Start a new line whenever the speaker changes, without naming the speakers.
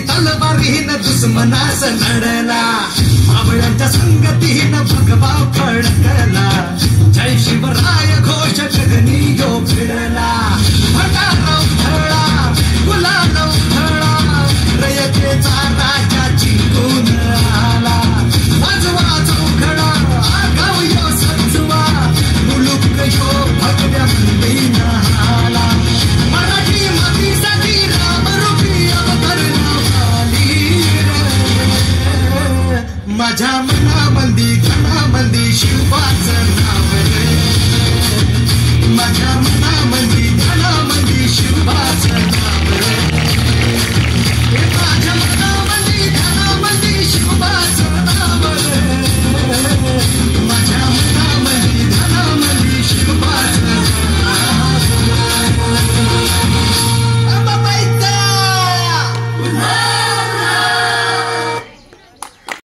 तलवारीन दुश्मनास लढला, मावळ्यांच्या संगतीनं भगवा फडकला, जय शिवराय घोष गगनी यो फिरला, भटारा उधळला, गुलाल उधळला, रयतेचा राजा जिंकून आला, वाजवा चौघडा आगाव यो सजवा, मुलुक यो भगव्या मुलीन आला, मराठी मातीसाठी रामरूपी अवतरला माझ्या मनामंदी घनामंदी शिवाचं नाव रे.